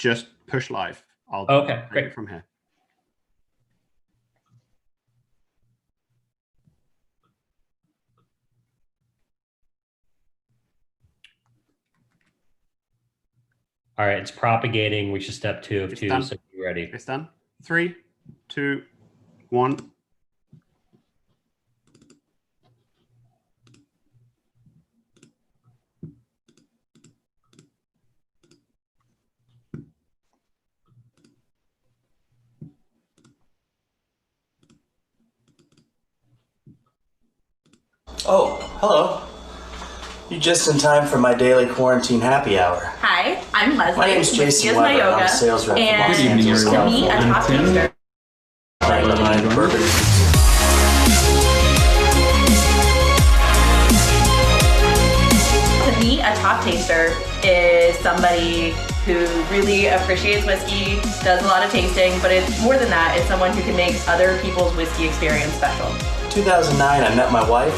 just push live. I'll Okay, take great. it from here. All right, it's propagating. We should step 2 of It's 2, done. so be ready. It's done. 3, 2, 1. Oh, hello. You just in time for my daily quarantine happy hour. Hi, I'm Leslie. My name's Jason Whiskey is Weber. my yoga. I'm a sales rep from Los And Angeles, to me, a California. top taster. Right behind Bourbon. To me, a top taster is somebody who really appreciates whiskey, does a lot of tasting, but it's more than that. It's someone who can make other people's whiskey experience special. 2009, I met my wife.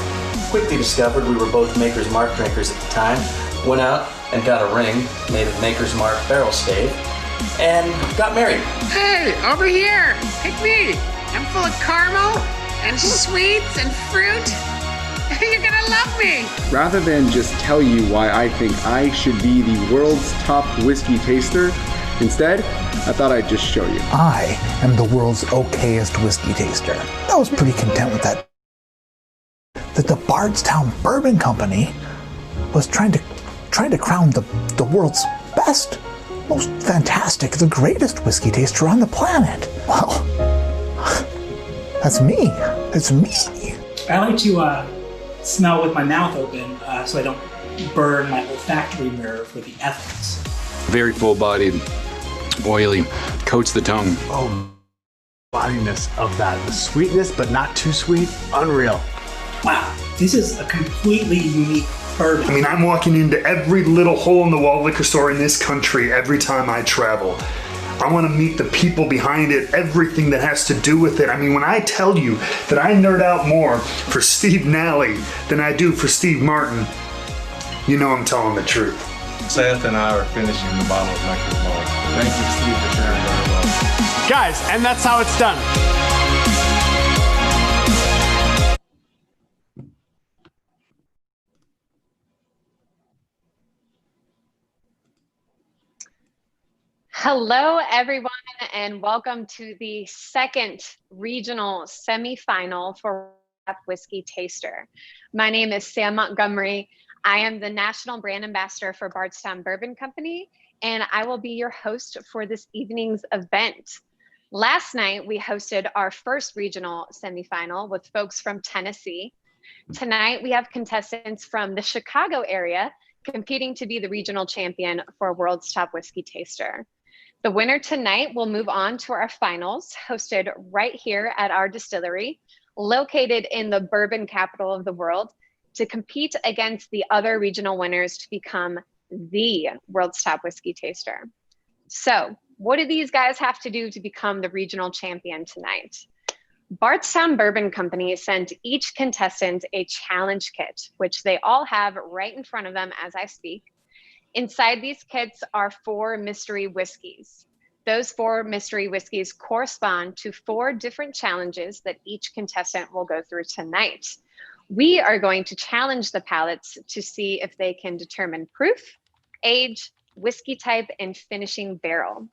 Quickly discovered we were both Maker's Mark drinkers at the time. Went out and got a ring made of Maker's Mark barrel stave and got married. Hey, over here, pick me. I'm full of caramel and sweets and fruit. You're gonna love me. Rather than just tell you why I think I should be the world's top whiskey taster, instead, I thought I'd just show you. I am the world's okayest whiskey taster. I was pretty content with that. That the Bardstown Bourbon Company was trying to crown the world's best, most fantastic, the greatest whiskey taster on the planet. Well, that's me. It's me. I like to smell with my mouth open so I don't burn my olfactory nerve with the ethics. Very full-bodied, oily, coats the tongue. Oh, bodiness of that. The sweetness, but not too sweet. Unreal. Wow, this is a completely unique bourbon. I mean, I'm walking into every little hole-in-the-wall liquor store in this country every time I travel. I want to meet the people behind it, everything that has to do with it. I mean, when I tell you that I nerd out more for Steve Nally than I do for Steve Martin, you know I'm telling the truth. Seth and I are finishing the bottle of Maker's Mark. Thank you, Steve, for sharing very well. Guys, and that's how it's done. Hello, everyone, and welcome to the second regional semifinal for Whiskey Taster. My name is Sam Montgomery. I am the National Brand Ambassador for Bardstown Bourbon Company, and I will be your host for this evening's event. Last night, we hosted our first regional semifinal with folks from Tennessee. Tonight, we have contestants from the Chicago area competing to be the regional champion for World's Top Whiskey Taster. The winner tonight will move on to our finals, hosted right here at our distillery, located in the bourbon capital of the world, to compete against the other regional winners to become the World's Top Whiskey Taster. So, what do these guys have to do to become the regional champion tonight? Bardstown Bourbon Company sent each contestant a challenge kit, which they all have right in front of them as I speak. Inside these kits are 4 mystery whiskeys. Those 4 mystery whiskeys correspond to 4 different challenges that each contestant will go through tonight. We are going to challenge the palates to see if they can determine proof, age, whiskey type, and finishing barrel.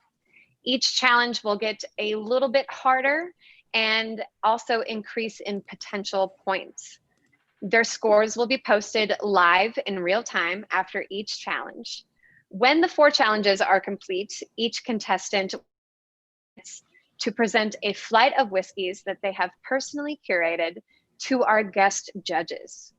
Each challenge will get a little bit harder and also increase in potential points. Their scores will be posted live in real time after each challenge. When the 4 challenges are complete, each contestant to present a flight of whiskeys that they have personally curated to our guest judges.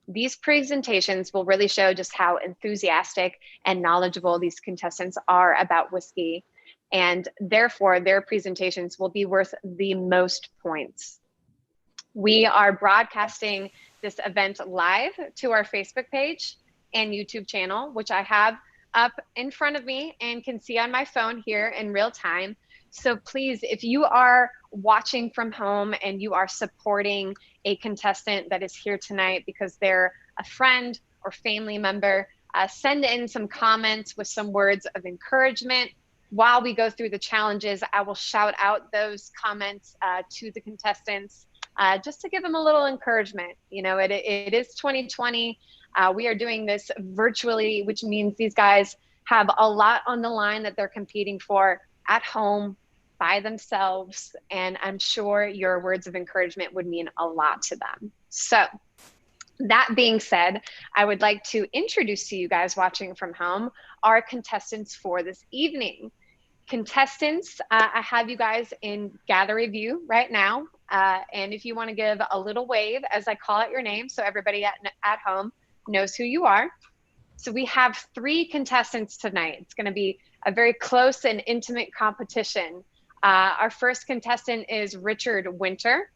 These presentations will really show just how enthusiastic and knowledgeable these contestants are about whiskey, and therefore their presentations will be worth the most points. We are broadcasting this event live to our Facebook page and YouTube channel, which I have up in front of me and can see on my phone here in real time. So please, if you are watching from home and you are supporting a contestant that is here tonight because they're a friend or family member, send in some comments with some words of encouragement, while we go through the challenges, I will shout out those comments to the contestants just to give them a little encouragement. You know, it is 2020. We are doing this virtually, which means these guys have a lot on the line that they're competing for at home by themselves. And I'm sure your words of encouragement would mean a lot to them. So that being said, I would like to introduce to you guys watching from home our contestants for this evening. Contestants, I have you guys in gallery view right now. And if you want to give a little wave as I call out your name so everybody at home knows who you are. So we have 3 contestants tonight. It's going to be a very close and intimate competition. Our first contestant is Richard Winter.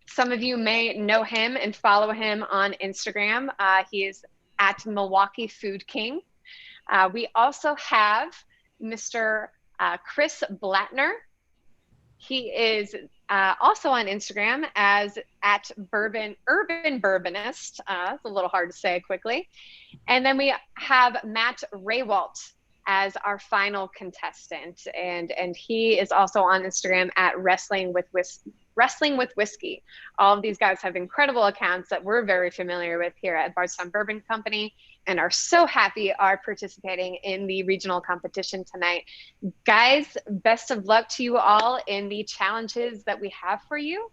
Some of you may know him and follow him on Instagram. He is at Milwaukee Food King. We also have Mr. Chris Blattner. He is also on Instagram as at Urban Bourbonist. It's a little hard to say quickly. And then we have Matt Raywalt as our final contestant. And he is also on Instagram at Wrestling with Whiskey. All of these guys have incredible accounts that we're very familiar with here at Bardstown Bourbon Company and are so happy are participating in the regional competition tonight. Guys, best of luck to you all in the challenges that we have for you.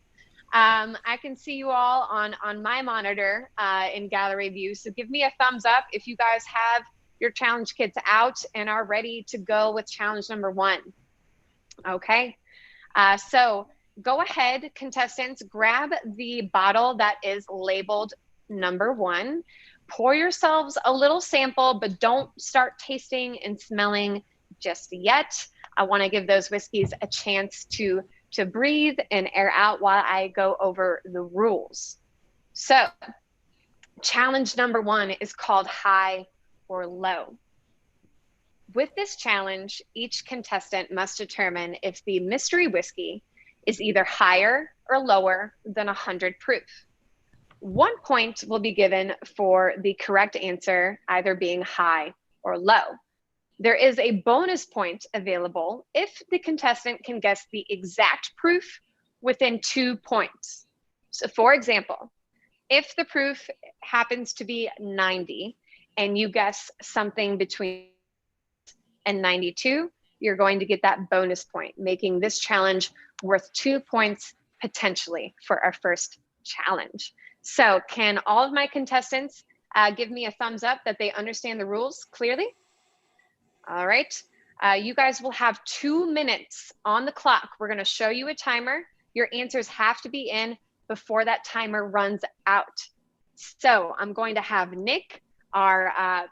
I can see you all on my monitor in gallery view. So give me a thumbs up if you guys have your challenge kits out and are ready to go with challenge number 1. Okay, so go ahead, contestants, grab the bottle that is labeled number 1. Pour yourselves a little sample, but don't start tasting and smelling just yet. I want to give those whiskeys a chance to breathe and air out while I go over the rules. So challenge number 1 is called high or low. With this challenge, each contestant must determine if the mystery whiskey is either higher or lower than 100 proof. 1 point will be given for the correct answer, either being high or low. There is a bonus point available if the contestant can guess the exact proof within 2 points. So for example, if the proof happens to be 90 and you guess something between and 92, you're going to get that bonus point, making this challenge worth 2 points potentially for our first challenge. So can all of my contestants give me a thumbs up that they understand the rules clearly? All right, you guys will have 2 minutes on the clock. We're gonna show you a timer. Your answers have to be in before that timer runs out. So I'm going to have Nick, our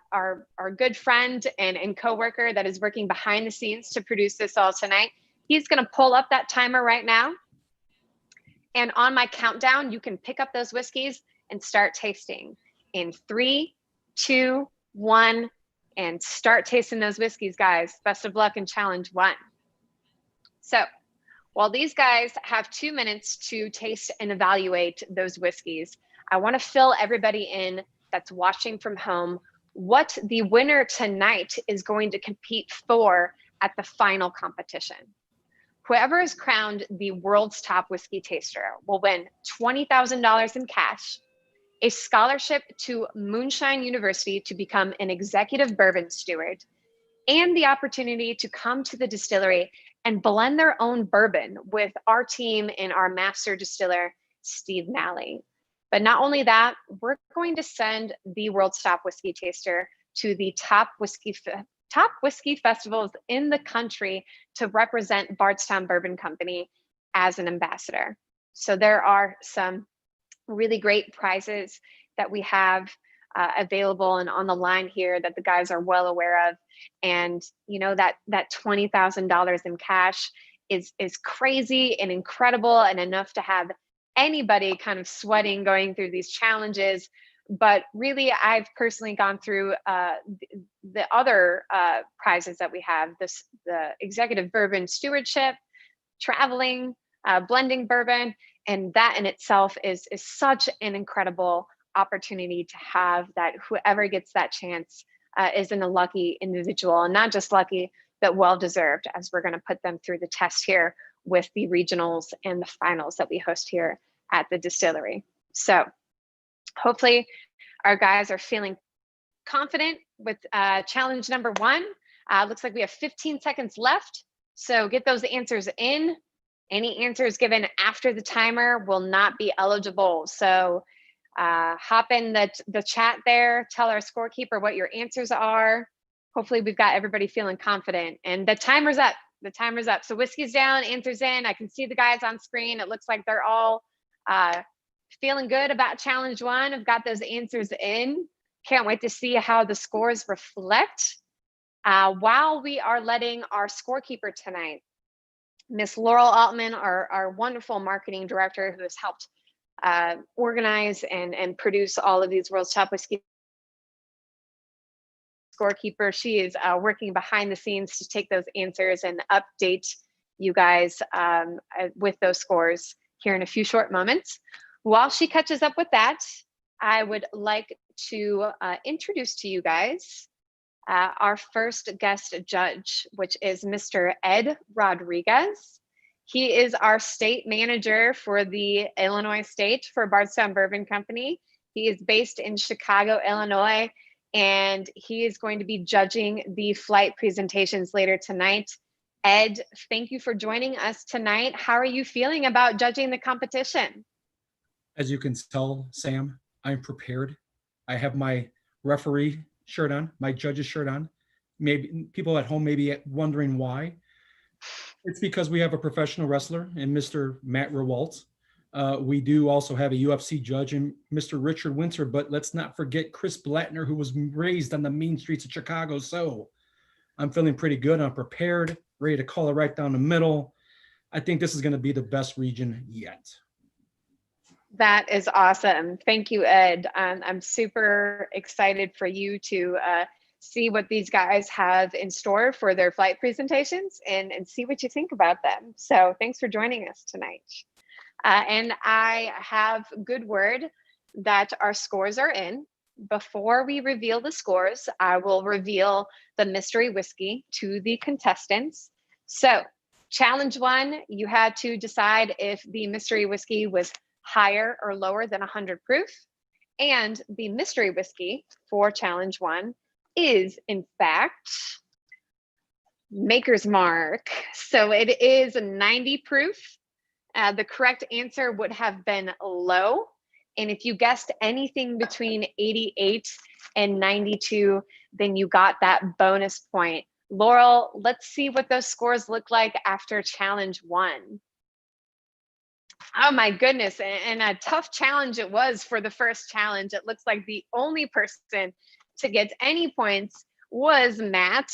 good friend and coworker that is working behind the scenes to produce this all tonight. He's gonna pull up that timer right now. And on my countdown, you can pick up those whiskeys and start tasting. In 3, 2, 1, and start tasting those whiskeys, guys. Best of luck in challenge 1. So while these guys have 2 minutes to taste and evaluate those whiskeys, I want to fill everybody in that's watching from home what the winner tonight is going to compete for at the final competition. Whoever is crowned the world's top whiskey taster will win $20,000 in cash, a scholarship to Moonshine University to become an executive bourbon steward, and the opportunity to come to the distillery and blend their own bourbon with our team and our master distiller, Steve Nally. But not only that, we're going to send the world's top whiskey taster to the top whiskey festivals in the country to represent Bardstown Bourbon Company as an ambassador. So there are some really great prizes that we have available and on the line here that the guys are well aware of. And you know, that $20,000 in cash is crazy and incredible and enough to have anybody kind of sweating going through these challenges. But really, I've personally gone through the other prizes that we have, the executive bourbon stewardship, traveling, blending bourbon, and that in itself is such an incredible opportunity to have, that whoever gets that chance isn't a lucky individual, and not just lucky, but well-deserved, as we're going to put them through the test here with the regionals and the finals that we host here at the distillery. So hopefully our guys are feeling confident with challenge number 1. Looks like we have 15 seconds left. So get those answers in. Any answers given after the timer will not be eligible. So hop in the chat there, tell our scorekeeper what your answers are. Hopefully we've got everybody feeling confident. And the timer's up. The timer's up. So whiskey's down, answers in. I can see the guys on screen. It looks like they're all feeling good about challenge 1. I've got those answers in. Can't wait to see how the scores reflect. While we are letting our scorekeeper tonight, Miss Laurel Altman, our wonderful marketing director who has helped organize and produce all of these World's Top Whiskey scorekeeper, she is working behind the scenes to take those answers and update you guys with those scores here in a few short moments. While she catches up with that, I would like to introduce to you guys our first guest judge, which is Mr. Ed Rodriguez. He is our state manager for the Illinois state for Bardstown Bourbon Company. He is based in Chicago, Illinois, and he is going to be judging the flight presentations later tonight. Ed, thank you for joining us tonight. How are you feeling about judging the competition? As you can tell, Sam, I'm prepared. I have my referee shirt on, my judge's shirt on. Maybe people at home may be wondering why. It's because we have a professional wrestler in Mr. Matt Rewalt. We do also have a UFC judge in Mr. Richard Winter, but let's not forget Chris Blattner, who was raised on the mean streets of Chicago. So I'm feeling pretty good. I'm prepared, ready to call it right down the middle. I think this is going to be the best region yet. That is awesome. Thank you, Ed. I'm super excited for you to see what these guys have in store for their flight presentations and see what you think about them. So thanks for joining us tonight. And I have good word that our scores are in. Before we reveal the scores, I will reveal the mystery whiskey to the contestants. So challenge 1, you had to decide if the mystery whiskey was higher or lower than 100 proof. And the mystery whiskey for challenge 1 is in fact Maker's Mark. So it is 90 proof. The correct answer would have been low. And if you guessed anything between 88 and 92, then you got that bonus point. Laurel, let's see what those scores look like after challenge 1. Oh my goodness, and a tough challenge it was for the first challenge. It looks like the only person to get any points was Matt.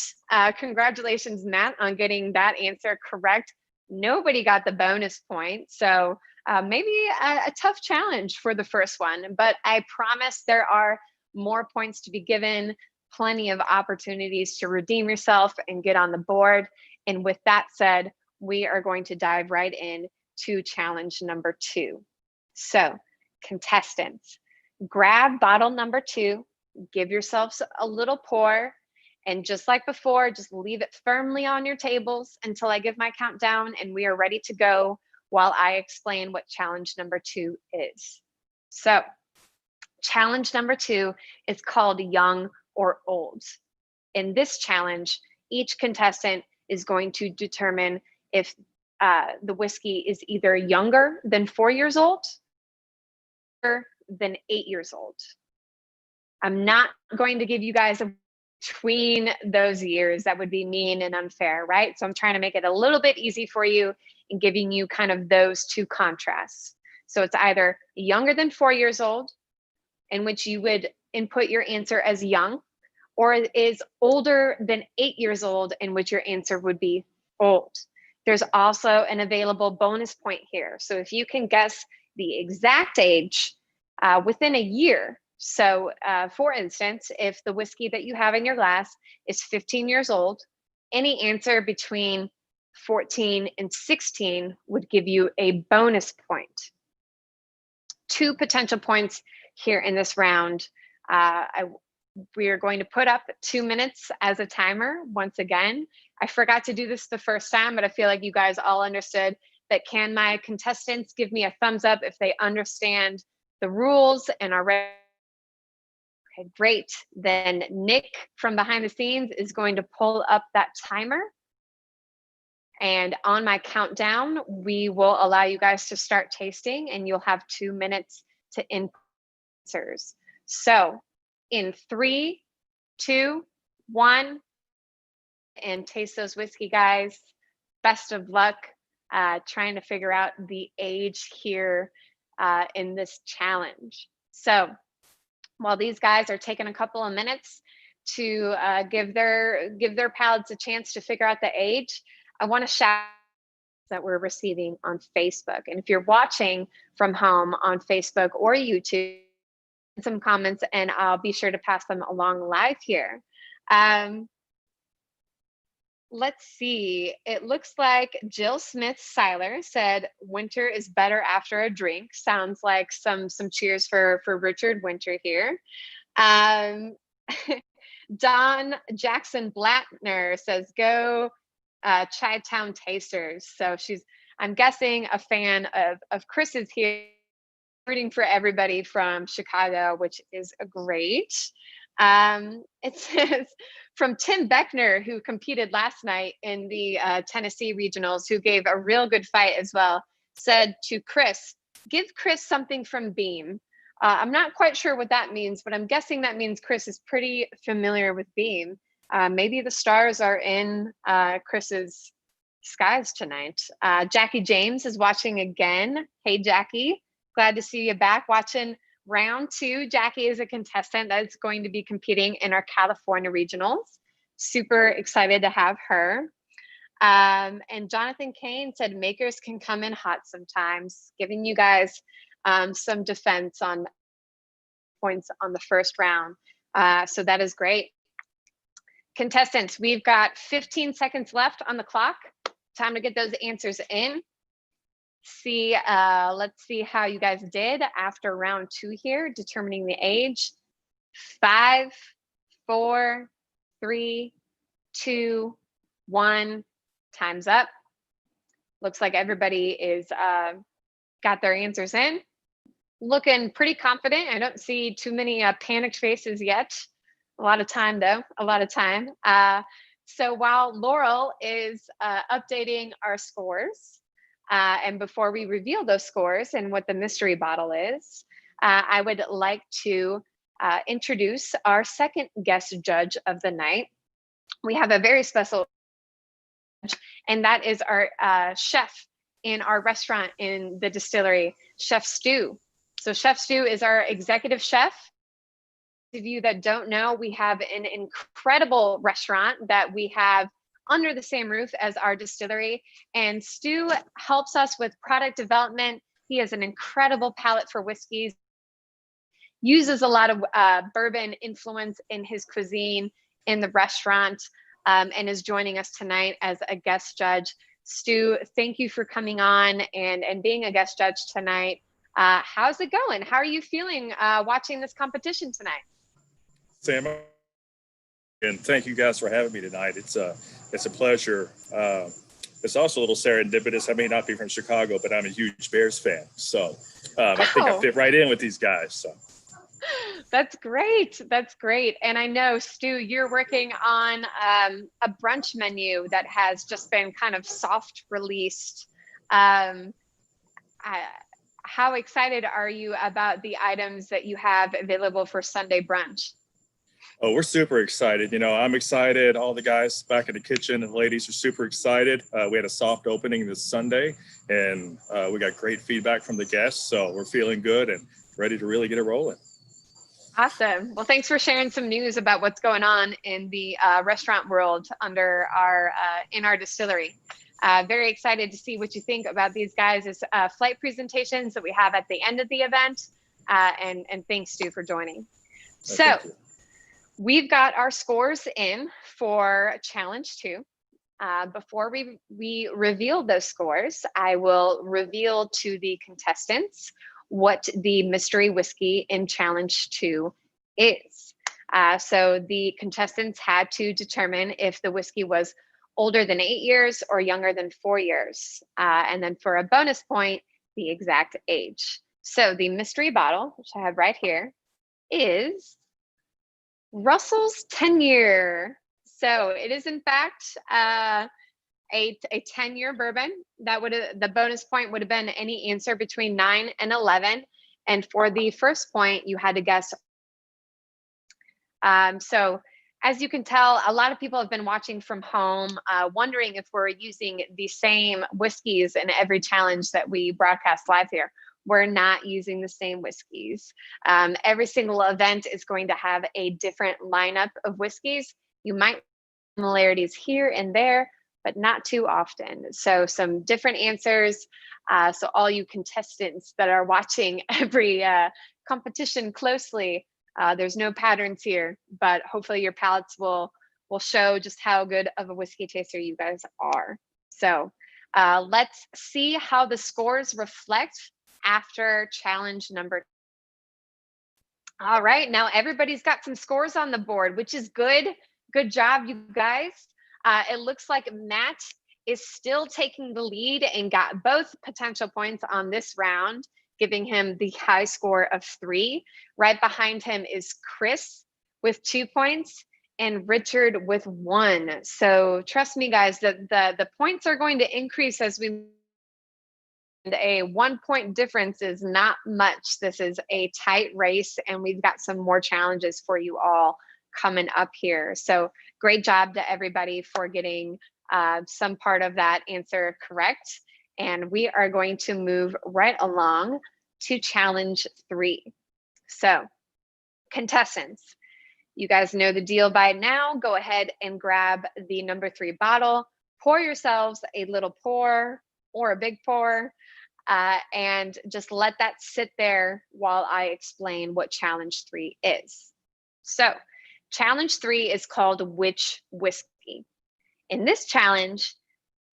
Congratulations, Matt, on getting that answer correct. Nobody got the bonus point, so maybe a tough challenge for the first one, but I promise there are more points to be given, plenty of opportunities to redeem yourself and get on the board. And with that said, we are going to dive right in to challenge number 2. So contestants, grab bottle number 2, give yourselves a little pour, and just like before, just leave it firmly on your tables until I give my countdown and we are ready to go while I explain what challenge number 2 is. So challenge number 2 is called young or old. In this challenge, each contestant is going to determine if the whiskey is either younger than 4 years old or than 8 years old. I'm not going to give you guys a between those years. That would be mean and unfair, right? So I'm trying to make it a little bit easy for you and giving you kind of those two contrasts. So it's either younger than 4 years old, in which you would input your answer as young, or it is older than 8 years old, in which your answer would be old. There's also an available bonus point here. So if you can guess the exact age within a year, so for instance, if the whiskey that you have in your glass is 15 years old, any answer between 14 and 16 would give you a bonus point. 2 potential points here in this round. I we are going to put up 2 minutes as a timer once again. I forgot to do this the first time, but I feel like you guys all understood that. Can my contestants give me a thumbs up if they understand the rules and are ready? Okay, great. Then Nick from behind the scenes is going to pull up that timer. And on my countdown, we will allow you guys to start tasting, and you'll have 2 minutes to answers. So in 3, 2, 1, and taste those whiskey, guys. Best of luck trying to figure out the age here in this challenge. So while these guys are taking a couple of minutes to give their palates a chance to figure out the age, I want to shout that we're receiving on Facebook. And if you're watching from home on Facebook or YouTube, some comments and I'll be sure to pass them along live here. Let's see. It looks like Jill Smith-Seiler said, winter is better after a drink. Sounds like some cheers for Richard Winter here. Don Jackson Blattner says, go Chi-Town Tasters. So I'm guessing, a fan of Chris's here, rooting for everybody from Chicago, which is great. It says from Tim Beckner, who competed last night in the Tennessee regionals, who gave a real good fight as well, said to Chris, give Chris something from Beam. I'm not quite sure what that means, but I'm guessing that means Chris is pretty familiar with Beam. Maybe the stars are in Chris's skies tonight. Jackie James is watching again. Hey, Jackie, glad to see you back watching round 2. Jackie is a contestant that's going to be competing in our California regionals. Super excited to have her. And Jonathan Kane said makers can come in hot sometimes, giving you guys some defense on points on the first round. So that is great. Contestants, we've got 15 seconds left on the clock. Time to get those answers in. Let's see how you guys did after round 2 here, determining the age. 5, 4, 3, 2, 1. Time's up. Looks like everybody is got their answers in. Looking pretty confident. I don't see too many panicked faces yet. A lot of time though, a lot of time. So while Laurel is updating our scores, and before we reveal those scores and what the mystery bottle is, I would like to introduce our second guest judge of the night. We have a very special judge, and that is our chef in our restaurant in the distillery, Chef Stu. So Chef Stu is our executive chef. Those of you that don't know, we have an incredible restaurant that we have under the same roof as our distillery, and Stu helps us with product development. He has an incredible palate for whiskeys, uses a lot of bourbon influence in his cuisine in the restaurant, and is joining us tonight as a guest judge. Stu, thank you for coming on and being a guest judge tonight. How's it going? How are you feeling watching this competition tonight? Sam, and thank you guys for having me tonight. It's a pleasure. It's also a little serendipitous. I may not be from Chicago, but I'm a huge Bears fan. So I think I fit right in with these guys. So that's great. That's great. And I know, Stu, you're working on a brunch menu that has just been kind of soft released. How excited are you about the items that you have available for Sunday brunch? Oh, we're super excited. You know, I'm excited. All the guys back in the kitchen and the ladies are super excited. We had a soft opening this Sunday, and we got great feedback from the guests. So we're feeling good and ready to really get it rolling. Awesome. Well, thanks for sharing some news about what's going on in the restaurant world under our in our distillery. Very excited to see what you think about these guys' flight presentations that we have at the end of the event. And thanks, Stu, for joining. So we've got our scores in for Challenge 2. Before we reveal those scores, I will reveal to the contestants what the mystery whiskey in Challenge 2 is. So the contestants had to determine if the whiskey was older than 8 years or younger than 4 years. And then for a bonus point, the exact age. So the mystery bottle, which I have right here, is Russell's 10-year. So it is in fact a 10-year bourbon. That would the bonus point would have been any answer between 9 and 11. And for the first point, you had to guess. So as you can tell, a lot of people have been watching from home, wondering if we're using the same whiskeys in every challenge that we broadcast live here. We're not using the same whiskeys. Every single event is going to have a different lineup of whiskeys. You might have similarities here and there, but not too often. So some different answers. So all you contestants that are watching every competition closely, there's no patterns here, but hopefully your palates will show just how good of a whiskey taster you guys are. So let's see how the scores reflect after challenge number. All right, now everybody's got some scores on the board, which is good. Good job, you guys. It looks like Matt is still taking the lead and got both potential points on this round, giving him the high score of 3. Right behind him is Chris with 2 points and Richard with 1. So trust me, guys, that the points are going to increase as we. A 1 point difference is not much. This is a tight race, and we've got some more challenges for you all coming up here. So great job to everybody for getting some part of that answer correct. And we are going to move right along to challenge 3. So contestants, you guys know the deal by now. Go ahead and grab the number 3 bottle, pour yourselves a little pour or a big pour, and just let that sit there while I explain what challenge 3 is. So challenge 3 is called Which Whiskey? In this challenge,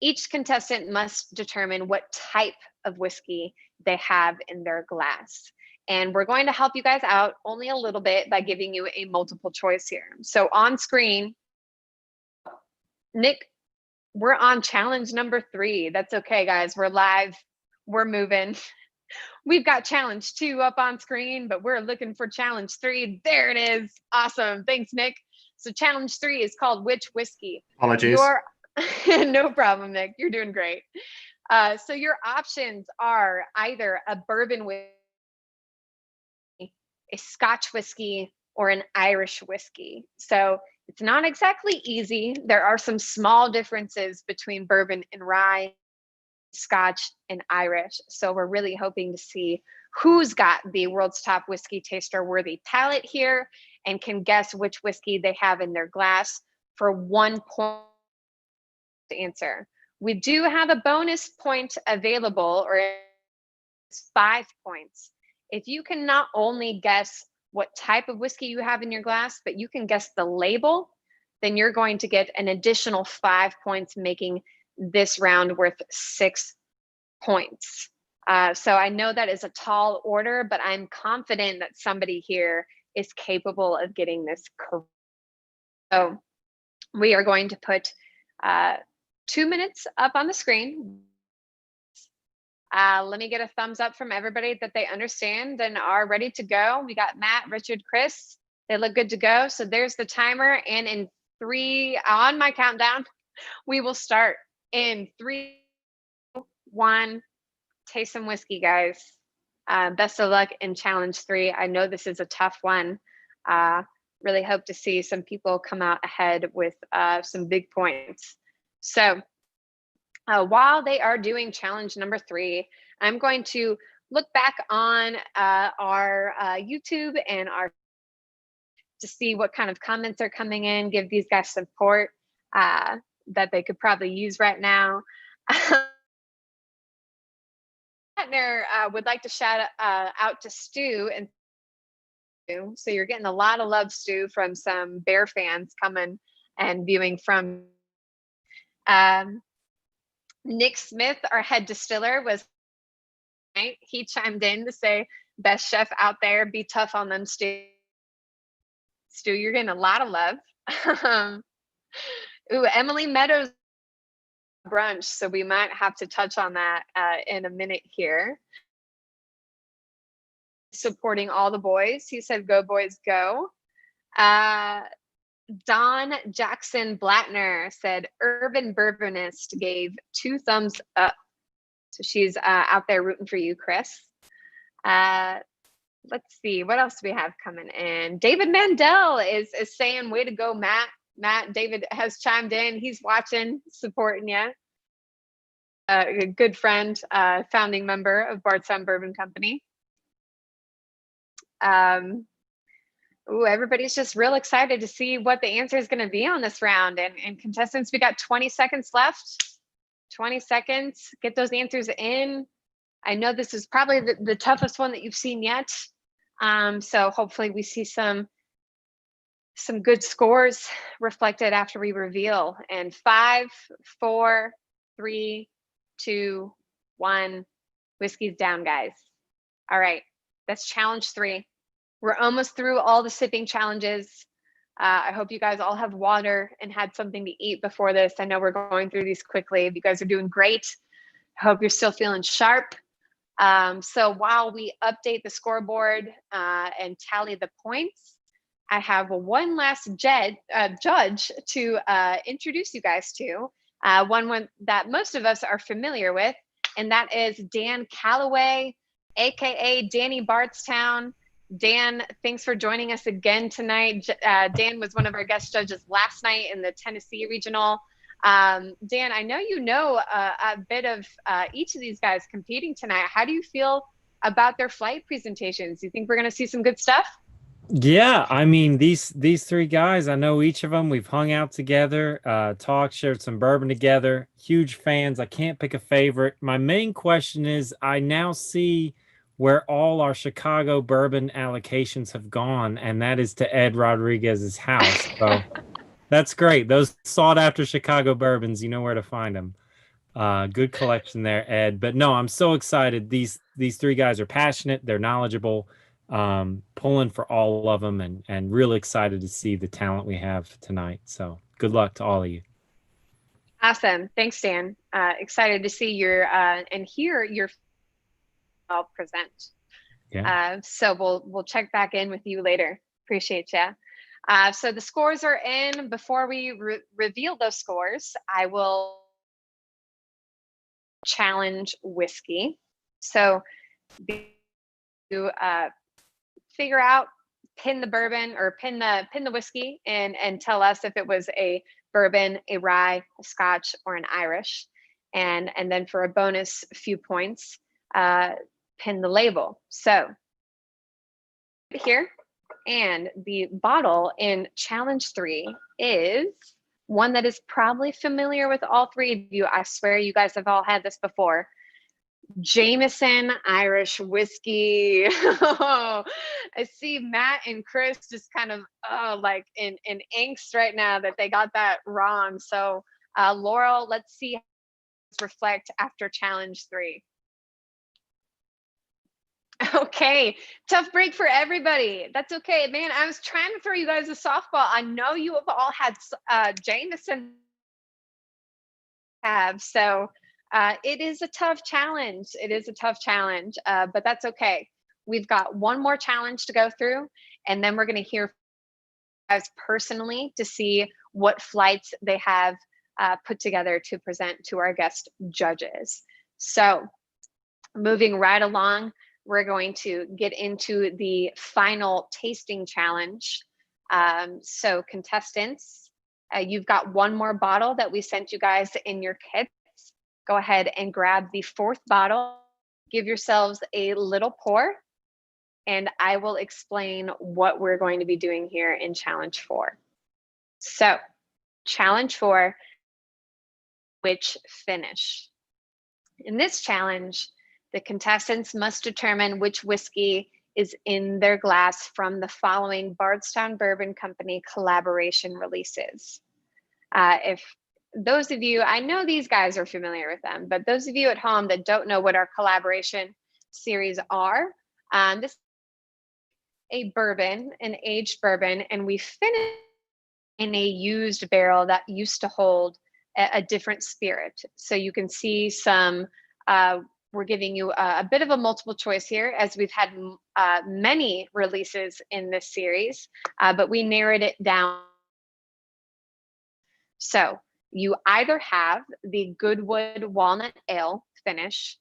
each contestant must determine what type of whiskey they have in their glass. And we're going to help you guys out only a little bit by giving you a multiple choice here. So on screen, Nick, we're on challenge number 3. That's okay, guys. We're live. We're moving. We've got challenge 2 up on screen, but we're looking for challenge 3. There it is. Awesome. Thanks, Nick. So challenge 3 is called Which Whiskey? Apologies. No problem, Nick. You're doing great. So your options are either a bourbon whiskey, a Scotch whiskey, or an Irish whiskey. So it's not exactly easy. There are some small differences between bourbon and rye, Scotch and Irish. So we're really hoping to see who's got the world's top whiskey taster worthy palate here and can guess which whiskey they have in their glass for 1 point to answer. We do have a bonus point available, or it's 5 points. If you can not only guess what type of whiskey you have in your glass, but you can guess the label, then you're going to get an additional 5 points, making this round worth 6 points. So I know that is a tall order, but I'm confident that somebody here is capable of getting this correct. So we are going to put 2 minutes up on the screen. Let me get a thumbs up from everybody that they understand and are ready to go. We got Matt, Richard, Chris. They look good to go. So there's the timer. And in 3, on my countdown, we will start in 3, 1. Taste some whiskey, guys. Best of luck in challenge 3. I know this is a tough one. Really hope to see some people come out ahead with some big points. So while they are doing challenge number 3, I'm going to look back on our YouTube and to see what kind of comments are coming in, give these guys support that they could probably use right now. Partner would like to shout out to Stu. And so you're getting a lot of love, Stu, from some Bear fans coming and viewing from. Nick Smith, our head distiller, he chimed in to say, best chef out there, be tough on them, Stu. Stu, you're getting a lot of love. Ooh, Emily Meadows brunch. So we might have to touch on that in a minute here. Supporting all the boys. He said, go boys, go. Don Jackson Blattner said, urban bourbonist gave 2 thumbs up. So she's out there rooting for you, Chris. Let's see, what else do we have coming in? David Mandel is saying, way to go, Matt. David has chimed in. He's watching, supporting you. A good friend, founding member of Bardstown Bourbon Company. Ooh, everybody's just real excited to see what the answer is going to be on this round. And contestants, we got 20 seconds left. 20 seconds, get those answers in. I know this is probably the toughest one that you've seen yet. So hopefully we see some good scores reflected after we reveal. And 5, 4, 3, 2, 1, whiskey's down, guys. All right, that's challenge 3. We're almost through all the sipping challenges. I hope you guys all have water and had something to eat before this. I know we're going through these quickly. You guys are doing great. I hope you're still feeling sharp. So while we update the scoreboard and tally the points, I have one last judge to introduce you guys to, one that most of us are familiar with, and that is Dan Calloway, aka Danny Bardstown. Dan, thanks for joining us again tonight. Dan was one of our guest judges last night in the Tennessee Regional. Dan, I know you know a bit of each of these guys competing tonight. How do you feel about their flight presentations? Do you think we're going to see some good stuff? Yeah, I mean, these 3 guys, I know each of them. We've hung out together, talked, shared some bourbon together. Huge fans. I can't pick a favorite. My main question is, I now see where all our Chicago bourbon allocations have gone, and that is to Ed Rodriguez's house. So that's great. Those sought after Chicago bourbons, you know where to find them. Good collection there, Ed. But no, I'm so excited. These 3 guys are passionate. They're knowledgeable, pulling for all of them, and really excited to see the talent we have tonight. So good luck to all of you. Awesome. Thanks, Dan. Excited to see your and hear your present. Yeah. So we'll check back in with you later. Appreciate you. So the scores are in. Before we reveal those scores, I will challenge whiskey. So to figure out, pin the bourbon or pin the whiskey and tell us if it was a bourbon, a rye, a scotch, or an Irish. And then for a bonus few points, pin the label. So here, and the bottle in challenge 3 is one that is probably familiar with all 3 of you. I swear you guys have all had this before. Jamison Irish whiskey. I see Matt and Chris just kind of like in angst right now that they got that wrong. So Laurel, let's see how this reflect after challenge 3. Okay, tough break for everybody. That's okay, man. I was trying to throw you guys a softball. I know you have all had Jamison. So it is a tough challenge. It is a tough challenge, but that's okay. We've got one more challenge to go through, and then we're going to hear guys personally to see what flights they have put together to present to our guest judges. So moving right along, we're going to get into the final tasting challenge. So contestants, you've got one more bottle that we sent you guys in your kits. Go ahead and grab the 4th bottle. Give yourselves a little pour, and I will explain what we're going to be doing here in challenge 4. So challenge 4, which finish? In this challenge, the contestants must determine which whiskey is in their glass from the following Bardstown Bourbon Company collaboration releases. If those of you, I know these guys are familiar with them, but those of you at home that don't know what our collaboration series are, this a bourbon, an aged bourbon, and we finished in a used barrel that used to hold a different spirit. So you can see some, we're giving you a bit of a multiple choice here, as we've had many releases in this series, but we narrowed it down. So you either have the Goodwood Walnut Ale finish,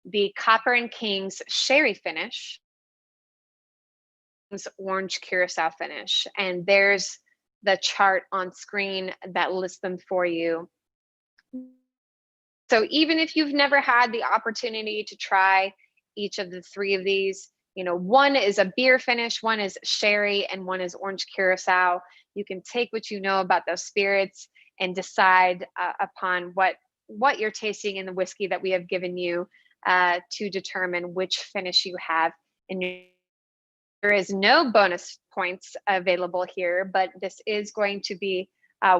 the Copper and Kings Sherry finish, Orange Curacao finish, and there's the chart on screen that lists them for you. So even if you've never had the opportunity to try each of the three of these, you know, one is a beer finish, one is sherry, and one is orange curacao. You can take what you know about those spirits and decide upon what you're tasting in the whiskey that we have given you to determine which finish you have. And there is no bonus points available here, but this is going to be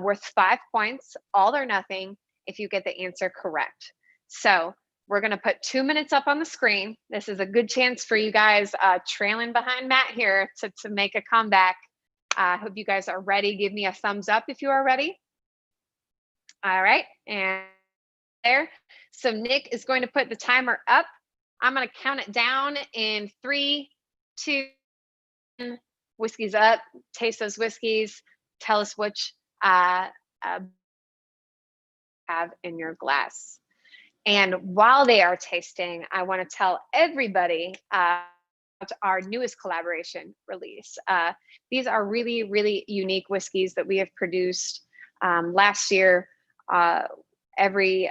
worth 5 points, all or nothing, if you get the answer correct. So we're going to put 2 minutes up on the screen. This is a good chance for you guys trailing behind Matt here to make a comeback. I hope you guys are ready. Give me a thumbs up if you are ready. All right, and there. So Nick is going to put the timer up. I'm going to count it down in 3, 2, 1. Whiskey's up. Taste those whiskeys. Tell us which have in your glass. And while they are tasting, I want to tell everybody about our newest collaboration release. These are really, really unique whiskeys that we have produced last year. We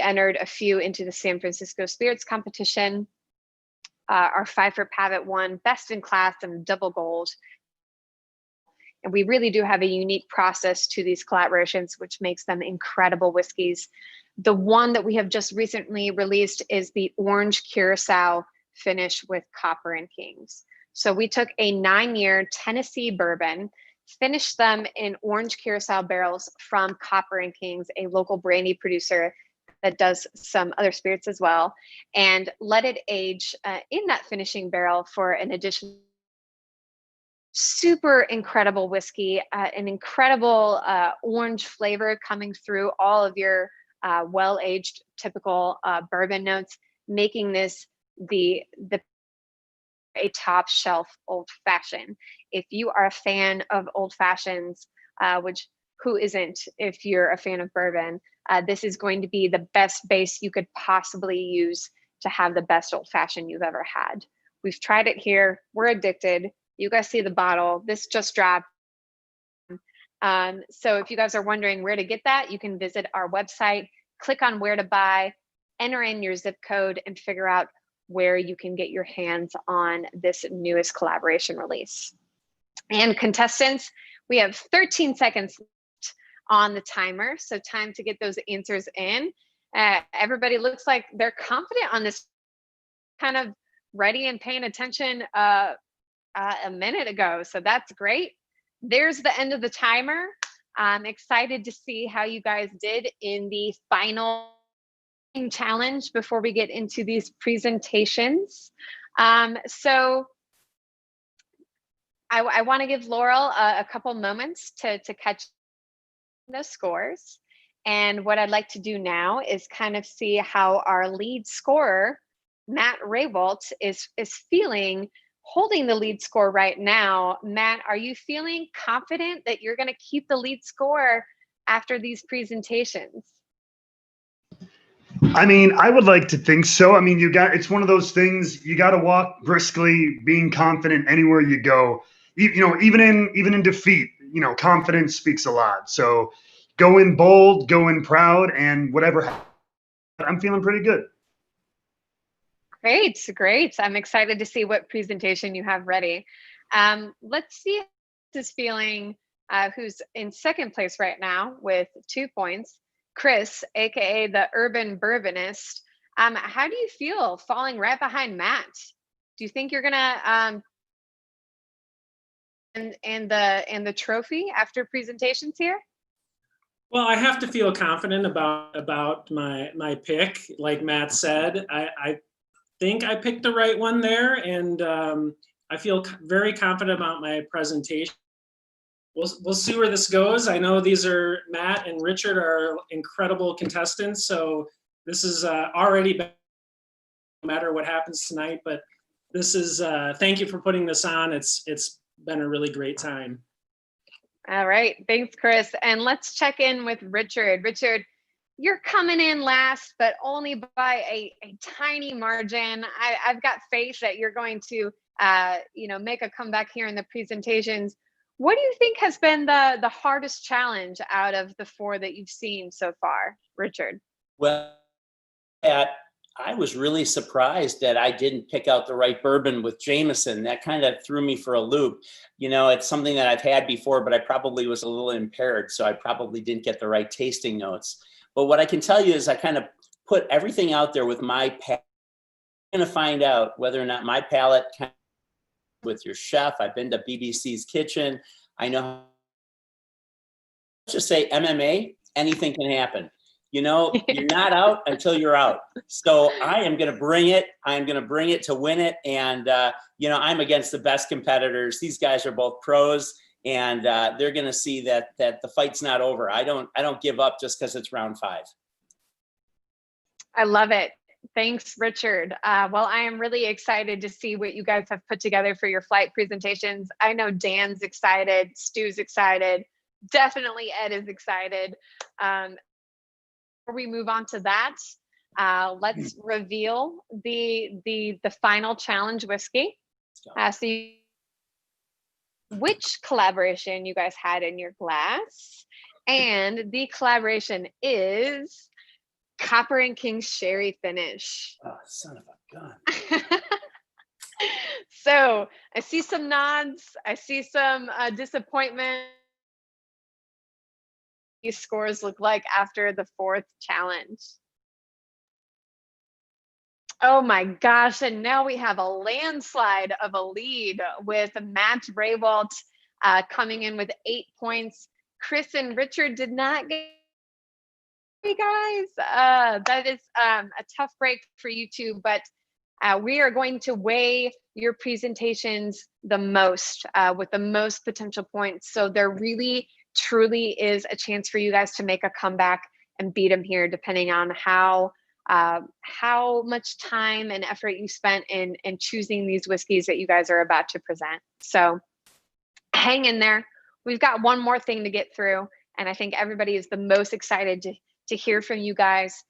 entered a few into the San Francisco Spirits competition. Our Pfeiffer Pavitt won Best in Class and Double Gold. And we really do have a unique process to these collaborations, which makes them incredible whiskeys. The one that we have just recently released is the Orange Curacao finish with Copper and Kings. So we took a 9-year Tennessee bourbon, finished them in orange curacao barrels from Copper and Kings, a local brandy producer that does some other spirits as well, and let it age in that finishing barrel for an additional super incredible whiskey, an incredible orange flavor coming through all of your well-aged typical bourbon notes, making this a top shelf old fashioned. If you are a fan of old fashions, which who isn't if you're a fan of bourbon, this is going to be the best base you could possibly use to have the best old fashioned you've ever had. We've tried it here. We're addicted. You guys see the bottle. This just dropped. So if you guys are wondering where to get that, you can visit our website, click on where to buy, enter in your zip code, and figure out where you can get your hands on this newest collaboration release. And contestants, we have 13 seconds left on the timer, so time to get those answers in. Everybody looks like they're confident on this, kind of ready and paying attention a minute ago, so that's great. There's the end of the timer. I'm excited to see how you guys did in the final challenge before we get into these presentations. So I want to give Laurel a couple moments to catch those scores. And what I'd like to do now is kind of see how our lead scorer, Matt Raywalt, is feeling holding the lead score right now. Matt, are you feeling confident that you're going to keep the lead score after these presentations? I mean, I would like to think so. I mean, it's one of those things, you got to walk briskly, being confident anywhere you go. Even in defeat, confidence speaks a lot. So go in bold, go in proud, and whatever happens, I'm feeling pretty good. Great. I'm excited to see what presentation you have ready. Let's see how this is feeling, who's in second place right now with 2 points. Chris, aka the Urban Bourbonist. How do you feel falling right behind Matt? Do you think you're gonna and the trophy after presentations here? Well, I have to feel confident about my pick. Like Matt said, I think I picked the right one there, and I feel very confident about my presentation. We'll see where this goes. I know Matt and Richard are incredible contestants, so this is already better no matter what happens tonight, but this is, thank you for putting this on. It's been a really great time. All right, thanks, Chris. And let's check in with Richard. Richard, you're coming in last, but only by a tiny margin. I've got faith that you're going to, make a comeback here in the presentations. What do you think has been the hardest challenge out of the 4 that you've seen so far, Richard? Well, I was really surprised that I didn't pick out the right bourbon with Jamison. That kind of threw me for a loop. It's something that I've had before, but I probably was a little impaired, so I probably didn't get the right tasting notes. But what I can tell you is I kind of put everything out there with my palate. I'm going to find out whether or not my palate with your chef. I've been to BBC's kitchen. I know. Let's just say MMA, anything can happen. You're not out until you're out. So I am going to bring it. I'm going to bring it to win it. And, I'm against the best competitors. These guys are both pros, and they're going to see that the fight's not over. I don't give up just because it's round 5. I love it. Thanks, Richard. Well, I am really excited to see what you guys have put together for your flight presentations. I know Dan's excited, Stu's excited, definitely Ed is excited. Before we move on to that, let's reveal the final challenge whiskey. See which collaboration you guys had in your glass, and the collaboration is Copper and King Sherry Finish. Oh, son of a gun. So I see some nods. I see some disappointment. These scores look like after the 4th challenge. Oh my gosh, and now we have a landslide of a lead with Matt Raywalt coming in with 8 points. Chris and Richard did not get. Hey guys, that is a tough break for you two, but we are going to weigh your presentations the most with the most potential points. So there really, truly is a chance for you guys to make a comeback and beat them here, depending on how much time and effort you spent in choosing these whiskeys that you guys are about to present. So hang in there. We've got one more thing to get through, and I think everybody is the most excited to hear from you guys,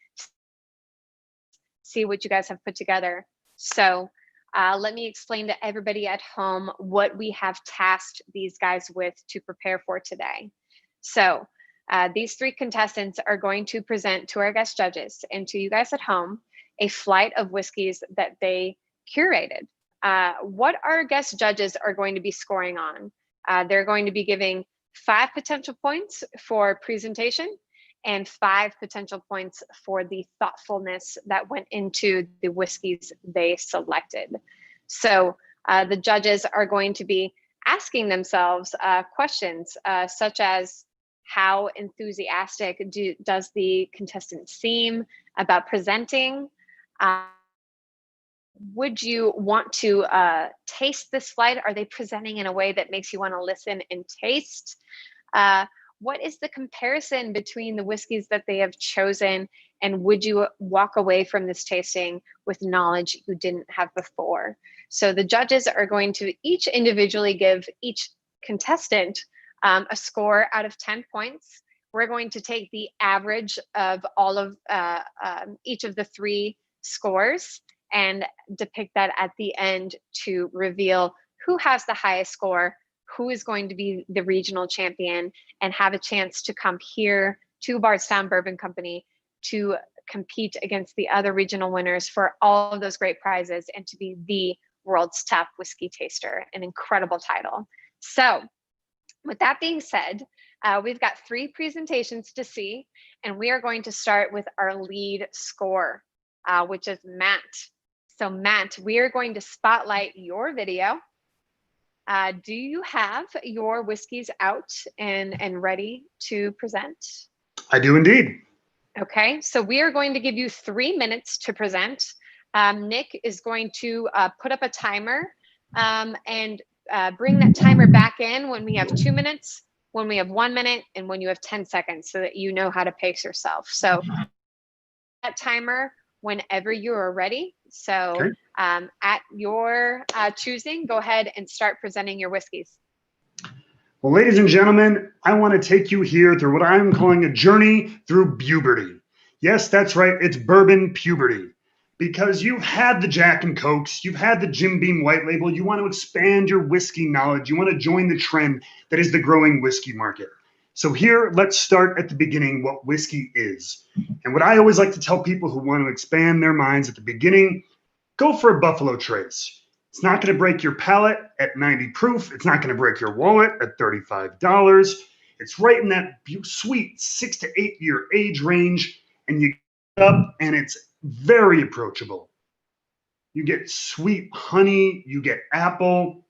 see what you guys have put together. So let me explain to everybody at home what we have tasked these guys with to prepare for today. So these 3 contestants are going to present to our guest judges and to you guys at home a flight of whiskeys that they curated. What our guest judges are going to be scoring on. They're going to be giving 5 potential points for presentation and 5 potential points for the thoughtfulness that went into the whiskeys they selected. So the judges are going to be asking themselves questions such as, how enthusiastic does the contestant seem about presenting? Would you want to taste this flight? Are they presenting in a way that makes you want to listen and taste? What is the comparison between the whiskeys that they have chosen? And would you walk away from this tasting with knowledge you didn't have before? So the judges are going to each individually give each contestant a score out of 10 points. We're going to take the average of all of each of the 3 scores and depict that at the end to reveal who has the highest score, who is going to be the regional champion, and have a chance to come here to Bardstown Bourbon Company to compete against the other regional winners for all of those great prizes and to be the world's top whiskey taster, an incredible title. So with that being said, we've got 3 presentations to see, and we are going to start with our lead score, which is Matt. So Matt, we are going to spotlight your video. Do you have your whiskeys out and ready to present? I do indeed. Okay, so we are going to give you 3 minutes to present. Nick is going to put up a timer and bring that timer back in when we have 2 minutes, when we have 1 minute, and when you have 10 seconds, so that you know how to pace yourself. So that timer whenever you are ready. So at your choosing, go ahead and start presenting your whiskeys. Well, ladies and gentlemen, I want to take you here through what I'm calling a journey through puberty. Yes, that's right. It's bourbon puberty. Because you've had the Jack and Cokes, you've had the Jim Beam White Label, you want to expand your whiskey knowledge, you want to join the trend that is the growing whiskey market. So here, let's start at the beginning, what whiskey is. And what I always like to tell people who want to expand their minds at the beginning, go for a Buffalo Trace. It's not going to break your palate at 90 proof. It's not going to break your wallet at $35. It's right in that sweet 6 to 8 year age range. And you get up and it's very approachable. You get sweet honey, you get apple,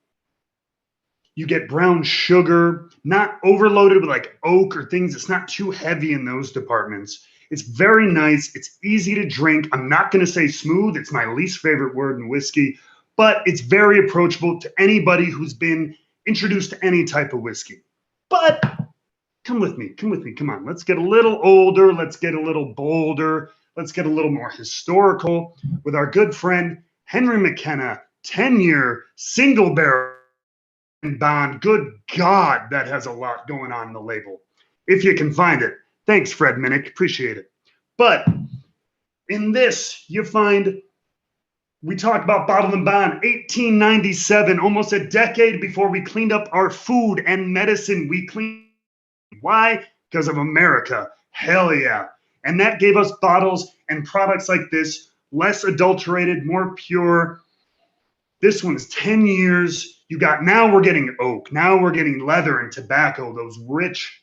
you get brown sugar, not overloaded with like oak or things. It's not too heavy in those departments. It's very nice. It's easy to drink. I'm not going to say smooth. It's my least favorite word in whiskey, but it's very approachable to anybody who's been introduced to any type of whiskey. But come with me, come on. Let's get a little older. Let's get a little bolder. Let's get a little more historical with our good friend, Henry McKenna, 10-year single barrel bond. Good God, that has a lot going on in the label. If you can find it. Thanks, Fred Minnick. Appreciate it. But in this, you find, we talked about bottle and bond, 1897, almost a decade before we cleaned up our food and medicine. We cleaned. Why? Because of America. Hell yeah. And that gave us bottles and products like this, less adulterated, more pure. This one's 10 years. Now we're getting oak. Now we're getting leather and tobacco, those rich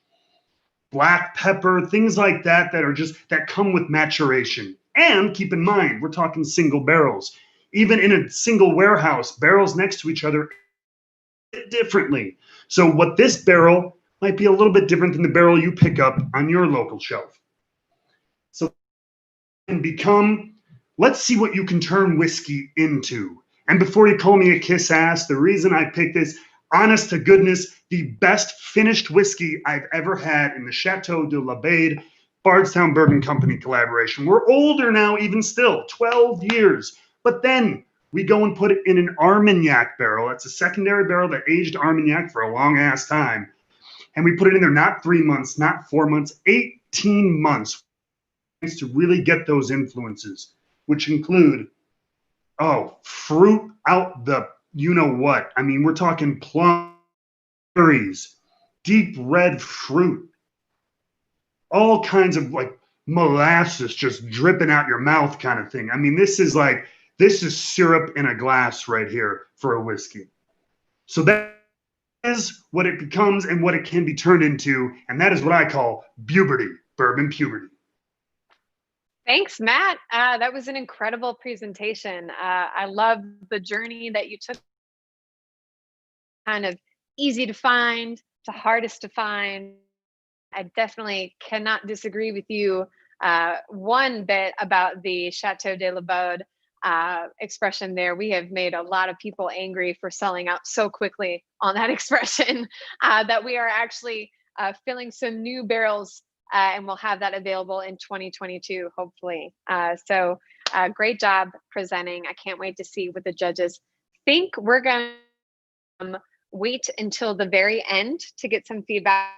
black pepper, things like that that come with maturation. And keep in mind, we're talking single barrels. Even in a single warehouse, barrels next to each other differently. So what this barrel might be a little bit different than the barrel you pick up on your local shelf. So and become, let's see what you can turn whiskey into. And before you call me a kiss ass, the reason I picked this, honest to goodness, the best finished whiskey I've ever had in the Chateau de l'Abbaye Bardstown Bourbon Company collaboration. We're older now, even still, 12 years. But then we go and put it in an Armagnac barrel. That's a secondary barrel that aged Armagnac for a long ass time. And we put it in there not 3 months, not 4 months, 18 months to really get those influences, which include, fruit out the you-know-what. I mean, we're talking plum, berries, deep red fruit, all kinds of like molasses just dripping out your mouth kind of thing. I mean, this is syrup in a glass right here for a whiskey. So that is what it becomes and what it can be turned into. And that is what I call puberty, bourbon puberty. Thanks, Matt. That was an incredible presentation. I love the journey that you took. Kind of easy to find to hardest to find. I definitely cannot disagree with you one bit about the Chateau de l'Abbaye expression there. We have made a lot of people angry for selling out so quickly on that expression that we are actually filling some new barrels and we'll have that available in 2022, hopefully. So great job presenting. I can't wait to see what the judges think. We're going to wait until the very end to get some feedback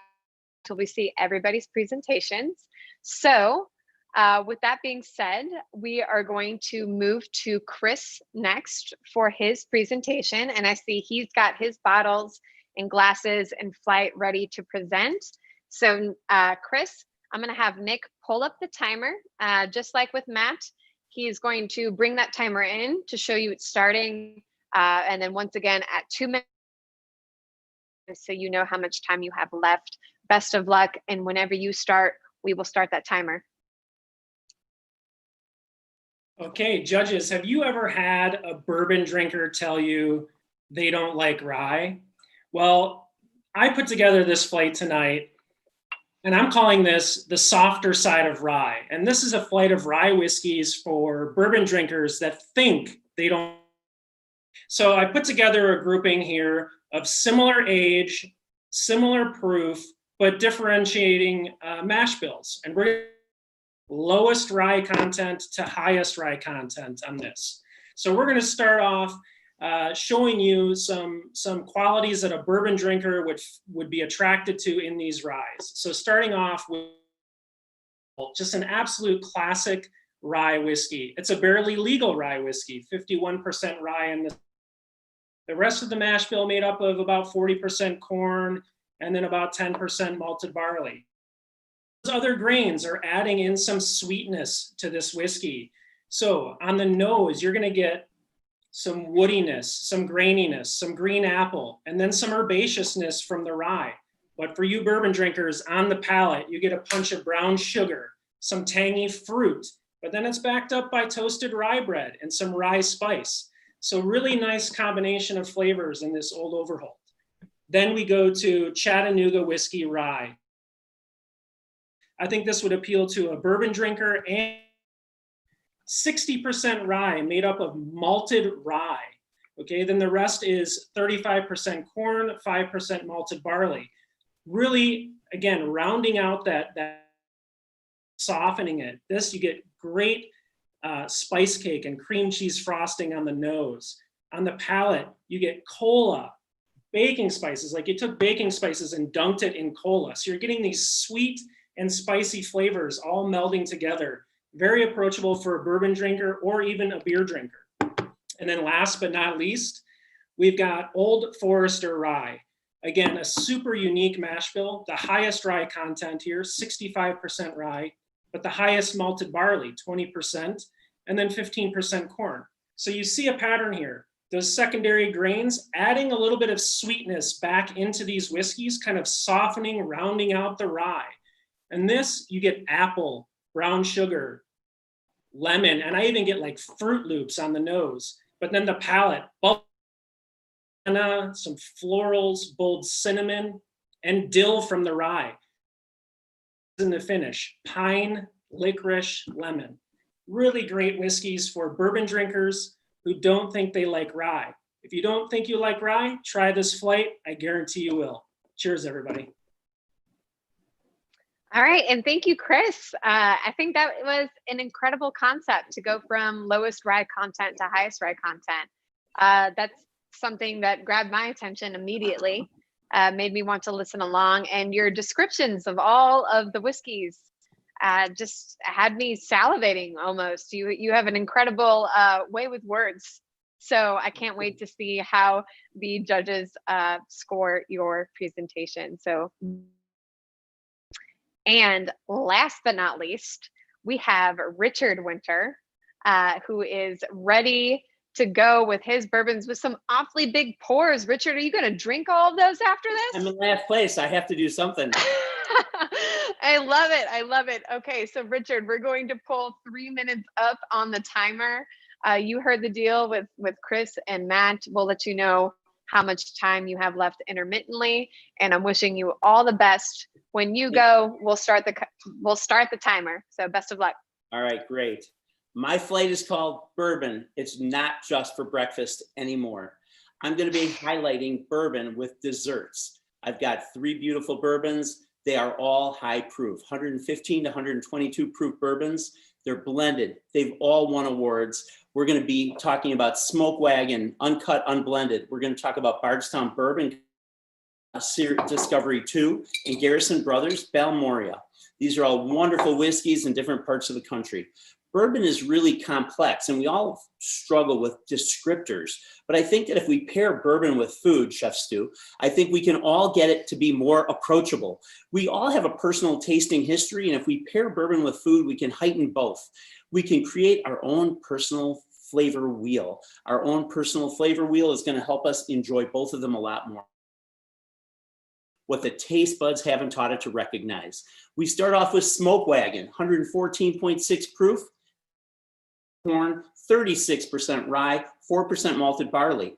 until we see everybody's presentations. So with that being said, we are going to move to Chris next for his presentation. And I see he's got his bottles and glasses and flight ready to present. So Chris, I'm going to have Nick pull up the timer. Just like with Matt, he is going to bring that timer in to show you it's starting. And then once again at 2 minutes, so you know how much time you have left. Best of luck. And whenever you start, we will start that timer. Okay, judges, have you ever had a bourbon drinker tell you they don't like rye? Well, I put together this flight tonight, and I'm calling this the softer side of rye. And this is a flight of rye whiskeys for bourbon drinkers that think they don't. So I put together a grouping here of similar age, similar proof, but differentiating mash bills. And we're lowest rye content to highest rye content on this. So we're going to start off showing you some qualities that a bourbon drinker would be attracted to in these ryes. So starting off with just an absolute classic rye whiskey. It's a barely legal rye whiskey, 51% rye in this. The rest of the mash bill made up of about 40% corn and then about 10% malted barley. Those other grains are adding in some sweetness to this whiskey. So on the nose, you're going to get some woodiness, some graininess, some green apple, and then some herbaceousness from the rye. But for you bourbon drinkers, on the palate, you get a punch of brown sugar, some tangy fruit, but then it's backed up by toasted rye bread and some rye spice. So really nice combination of flavors in this Old Overholt. Then we go to Chattanooga Whiskey Rye. I think this would appeal to a bourbon drinker, and 60% rye made up of malted rye. Okay, then the rest is 35% corn, 5% malted barley. Really, again, rounding out that softening it. This, you get great spice cake and cream cheese frosting on the nose. On the palate, you get cola, baking spices, like you took baking spices and dunked it in cola. So you're getting these sweet and spicy flavors all melding together. Very approachable for a bourbon drinker or even a beer drinker. And then last but not least, we've got Old Forester Rye. Again, a super unique mash bill, the highest rye content here, 65% rye, but the highest malted barley, 20%, and then 15% corn. So you see a pattern here. Those secondary grains adding a little bit of sweetness back into these whiskeys, kind of softening, rounding out the rye. And this, you get apple, brown sugar, lemon, and I even get like Fruit Loops on the nose. But then the palate, some florals, bold cinnamon, and dill from the rye. In the finish, pine, licorice, lemon. Really great whiskeys for bourbon drinkers who don't think they like rye. If you don't think you like rye, try this flight. I guarantee you will. Cheers, everybody. All right, and thank you, Chris. I think that was an incredible concept to go from lowest rye content to highest rye content. That's something that grabbed my attention immediately, made me want to listen along, and your descriptions of all of the whiskeys just had me salivating almost. You have an incredible way with words. So I can't wait to see how the judges score your presentation. And last but not least, we have Richard Winter, who is ready to go with his bourbons with some awfully big pours. Richard, are you going to drink all of those after this? I'm in last place. I have to do something. I love it. I love it. Okay, so Richard, we're going to pull 3 minutes up on the timer. You heard the deal with Chris and Matt. We'll let you know how much time you have left intermittently, and I'm wishing you all the best. When you go, we'll start the timer. So best of luck. All right, great. My flight is called Bourbon. It's not just for breakfast anymore. I'm going to be highlighting bourbon with desserts. I've got 3 beautiful bourbons. They are all high proof, 115 to 122 proof bourbons. They're blended. They've all won awards. We're going to be talking about Smoke Wagon, Uncut, Unblended. We're going to talk about Bardstown Bourbon, Discovery 2, and Garrison Brothers, Belmorea. These are all wonderful whiskeys in different parts of the country. Bourbon is really complex, and we all struggle with descriptors. But I think that if we pair bourbon with food, Chef Stu, I think we can all get it to be more approachable. We all have a personal tasting history, and if we pair bourbon with food, we can heighten both. We can create our own personal flavor wheel. Our own personal flavor wheel is going to help us enjoy both of them a lot more. What the taste buds haven't taught it to recognize. We start off with Smoke Wagon, 114.6 proof, corn, 36% rye, 4% malted barley.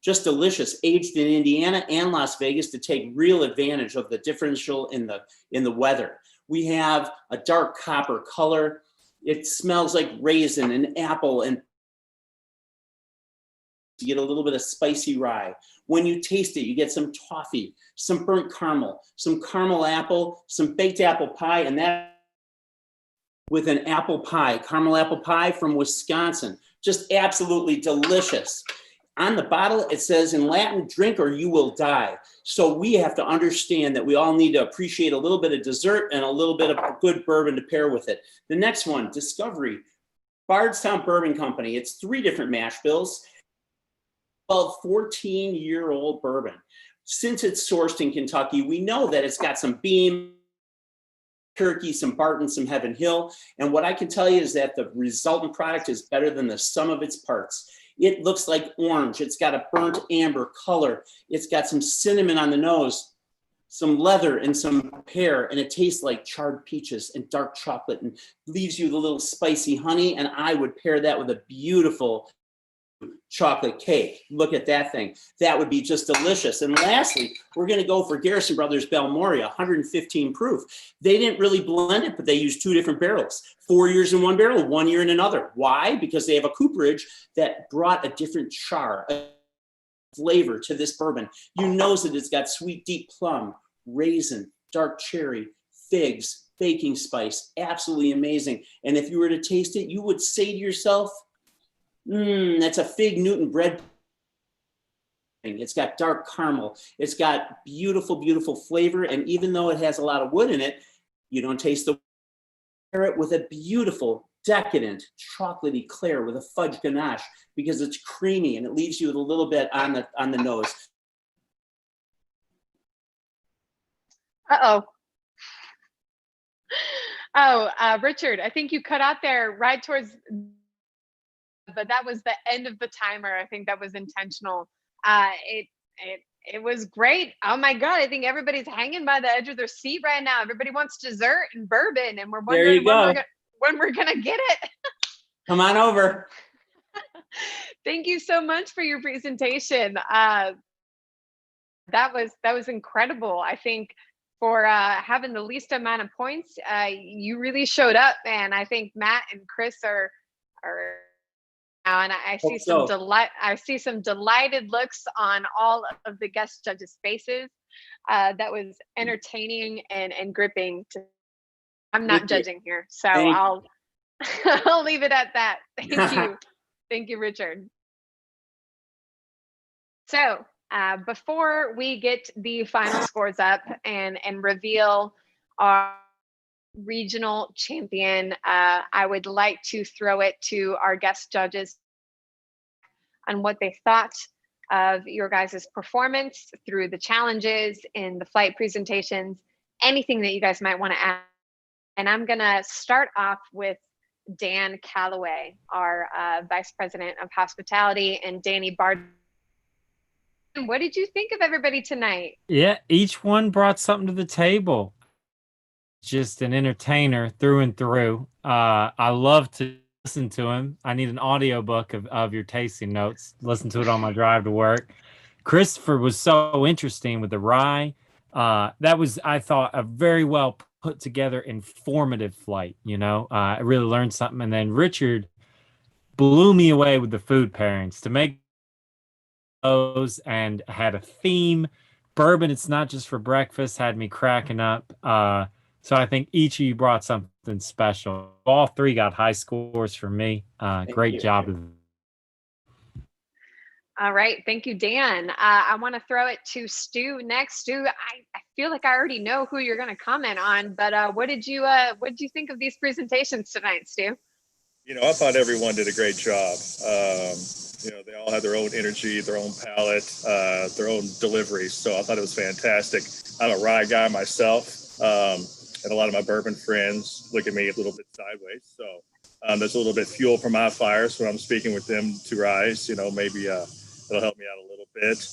Just delicious, aged in Indiana and Las Vegas to take real advantage of the differential in the weather. We have a dark copper color. It smells like raisin and apple and You get a little bit of spicy rye. When you taste it, you get some toffee, some burnt caramel, some caramel apple, some baked apple pie, and that with an apple pie, caramel apple pie from Wisconsin. Just absolutely delicious. On the bottle, it says in Latin, drink or you will die. So we have to understand that we all need to appreciate a little bit of dessert and a little bit of good bourbon to pair with it. The next one, Discovery, Bardstown Bourbon Company. It's 3 different mash bills. 14-year-old bourbon. Since it's sourced in Kentucky, we know that it's got some Beam, Turkey, some Barton, some Heaven Hill. And what I can tell you is that the resultant product is better than the sum of its parts. It looks like orange. It's got a burnt amber color. It's got some cinnamon on the nose, some leather and some pear, and it tastes like charred peaches and dark chocolate and leaves you with a little spicy honey. And I would pair that with a beautiful chocolate cake. Look at that thing. That would be just delicious. And lastly, we're going to go for Garrison Brothers Belmorea, 115 proof. They didn't really blend it, but they used 2 different barrels. 4 years in one barrel, 1 year in another. Why? Because they have a cooperage that brought a different char, a flavor to this bourbon. You nose it, it's got sweet, deep plum, raisin, dark cherry, figs, baking spice. Absolutely amazing. And if you were to taste it, you would say to yourself, that's a fig Newton bread. It's got dark caramel. It's got beautiful, beautiful flavor. And even though it has a lot of wood in it, you don't taste the carrot with a beautiful, decadent, chocolatey Claire with a fudge ganache because it's creamy and it leaves you with a little bit on the nose. Uh-oh. Richard, I think you cut out there right towards, but that was the end of the timer. I think that was intentional. It was great. Oh my God. I think everybody's hanging by the edge of their seat right now. Everybody wants dessert and bourbon and we're wondering when we're going to get it. Come on over. Thank you so much for your presentation. That was incredible. I think for having the least amount of points, you really showed up, and I think Matt and Chris are and I see some delight. I see some delighted looks on all of the guest judges' faces. That was entertaining and gripping. I'm not judging here, so I'll I'll leave it at that. Thank you, thank you, Richard. So before we get the final scores up and reveal our regional champion, I would like to throw it to our guest judges on what they thought of your guys' performance through the challenges in the flight presentations, anything that you guys might want to add. And I'm going to start off with Dan Calloway, our Vice President of Hospitality, and Danny Bard. What did you think of everybody tonight? Yeah, each one brought something to the table. Just an entertainer through and through. I love to listen to him. I need an audiobook of your tasting notes. Listen to it on my drive to work. Christopher was so interesting with the rye. That was, I thought, a very well put together, informative flight. I really learned something. And then Richard blew me away with the food pairings to make those, and had a theme. Bourbon, it's not just for breakfast, had me cracking up. So I think each of you brought something special. All 3 got high scores for me. Great job. All right. Thank you, Dan. I want to throw it to Stu next. Stu, I feel like I already know who you're going to comment on, but what did you think of these presentations tonight, Stu? I thought everyone did a great job. They all had their own energy, their own palate, their own delivery. So I thought it was fantastic. I'm a rye guy myself. And a lot of my bourbon friends look at me a little bit sideways. So there's a little bit fuel for my fire. So when I'm speaking with them to rise, maybe it'll help me out a little bit.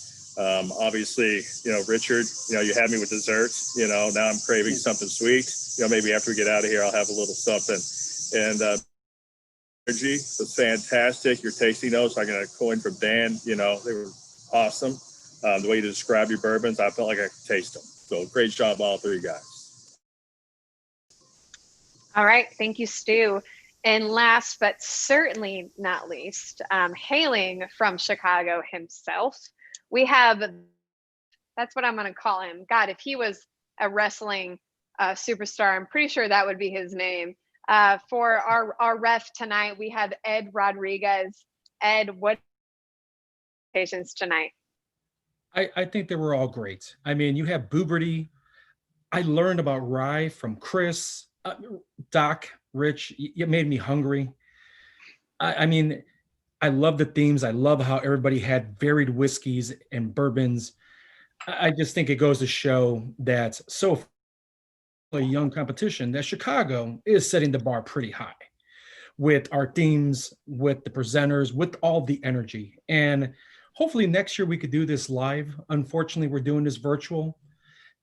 Obviously, Richard, you had me with dessert. Now I'm craving something sweet. Maybe after we get out of here, I'll have a little something. And energy was fantastic. Your tasting notes, I got a coin from Dan. They were awesome. The way you describe your bourbons, I felt like I could taste them. So great job, all 3 guys. All right. Thank you, Stu. And last but certainly not least, hailing from Chicago himself, we have, that's what I'm going to call him. God, if he was a wrestling superstar, I'm pretty sure that would be his name. For our ref tonight, we have Ed Rodriguez. Ed, what patients tonight? I think they were all great. I mean, you have Bouberty. I learned about rye from Chris, Doc, Rich. It made me hungry. I mean, I love the themes. I love how everybody had varied whiskeys and bourbons. I just think it goes to show that so a young competition that Chicago is setting the bar pretty high with our themes, with the presenters, with all the energy. And hopefully next year we could do this live. Unfortunately, we're doing this virtual.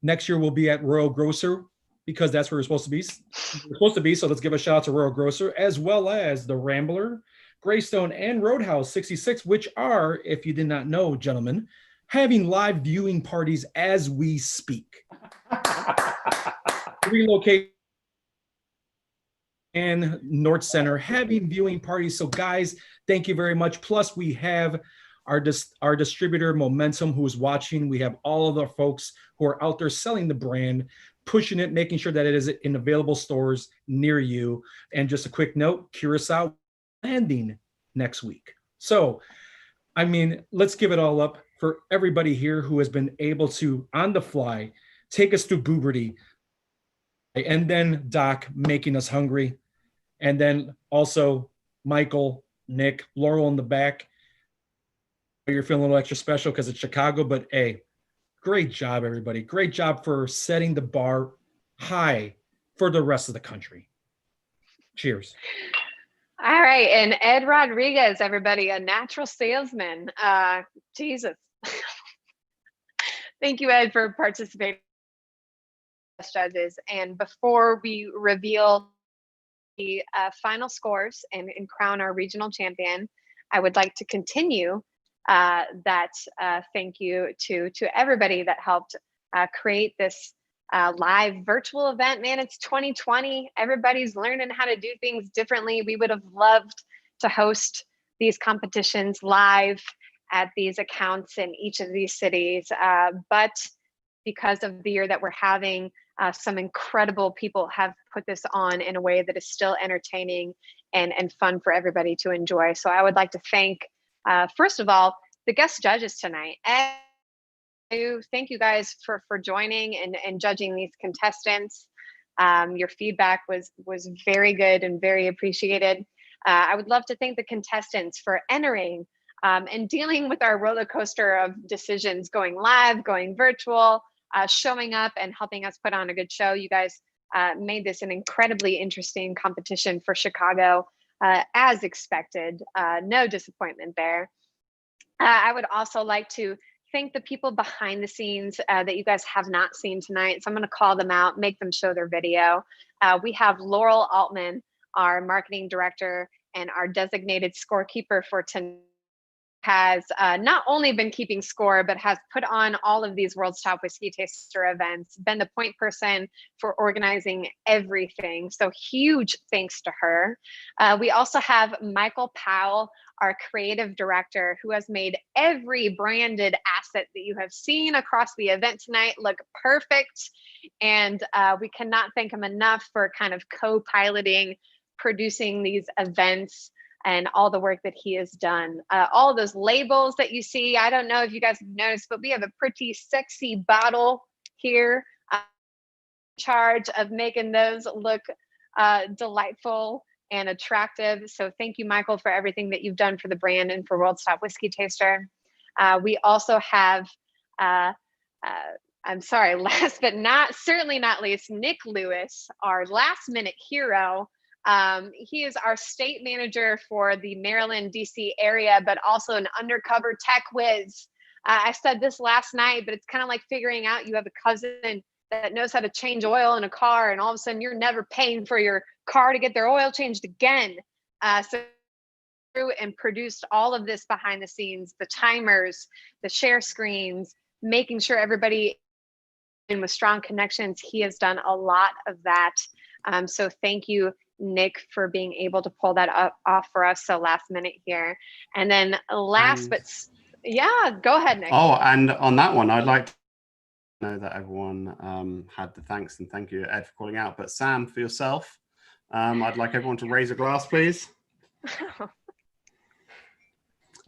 Next year we'll be at Royal Grocer because that's where we're supposed to be. So let's give a shout out to Royal Grocer, as well as the Rambler, Greystone, and Roadhouse 66, which are, if you did not know, gentlemen, having live viewing parties as we speak. Relocate and North Center having viewing parties. So guys, thank you very much. Plus we have our distributor Momentum who is watching. We have all of the folks who are out there selling the brand, pushing it, making sure that it is in available stores near you. And just a quick note, Curacao landing next week. So, I mean, let's give it all up for everybody here who has been able to, on the fly, take us through Bouberty, and then Doc making us hungry. And then also Michael, Nick, Laurel in the back. You're feeling a little extra special because it's Chicago, but hey, great job, everybody. Great job for setting the bar high for the rest of the country. Cheers. All right. And Ed Rodriguez, everybody, a natural salesman. Jesus. Thank you, Ed, for participating as judges. And before we reveal the final scores and crown our regional champion, I would like to continue that thank you to everybody that helped create this live virtual event. Man, it's 2020. Everybody's learning how to do things differently. We would have loved to host these competitions live at these accounts in each of these cities. But because of the year that we're having, some incredible people have put this on in a way that is still entertaining and fun for everybody to enjoy. So I would like to thank, first of all, the guest judges tonight. And thank you guys for joining and judging these contestants. Your feedback was very good and very appreciated. I would love to thank the contestants for entering and dealing with our roller coaster of decisions, going live, going virtual, showing up and helping us put on a good show. You guys made this an incredibly interesting competition for Chicago, as expected. No disappointment there. I would also like to thank the people behind the scenes that you guys have not seen tonight. So I'm going to call them out, make them show their video. We have Laurel Altman, our marketing director and our designated scorekeeper for tonight, has not only been keeping score, but has put on all of these World's Top Whiskey Taster events, been the point person for organizing everything. So huge thanks to her. We also have Michael Powell, our creative director, who has made every branded asset that you have seen across the event tonight look perfect. And we cannot thank him enough for kind of co-piloting, producing these events, and all the work that he has done. All of those labels that you see, I don't know if you guys have noticed, but we have a pretty sexy bottle here in charge of making those look delightful and attractive. So thank you, Michael, for everything that you've done for the brand and for World's Top Whiskey Taster. We also have, I'm sorry, last but certainly not least, Nick Lewis, our last minute hero. He is our state manager for the Maryland, DC area, but also an undercover tech whiz. I said this last night, but it's kind of like figuring out you have a cousin that knows how to change oil in a car, and all of a sudden you're never paying for your car to get their oil changed again. So through and produced all of this behind the scenes, the timers, the share screens, making sure everybody in with strong connections. He has done a lot of that. So thank you, Nick for being able to pull that off for us so last minute here. And then yeah, go ahead, Nick. Oh, and on that one, I'd like to know that everyone had the thanks, and thank you, Ed, for calling out. But Sam, for yourself, I'd like everyone to raise a glass, please.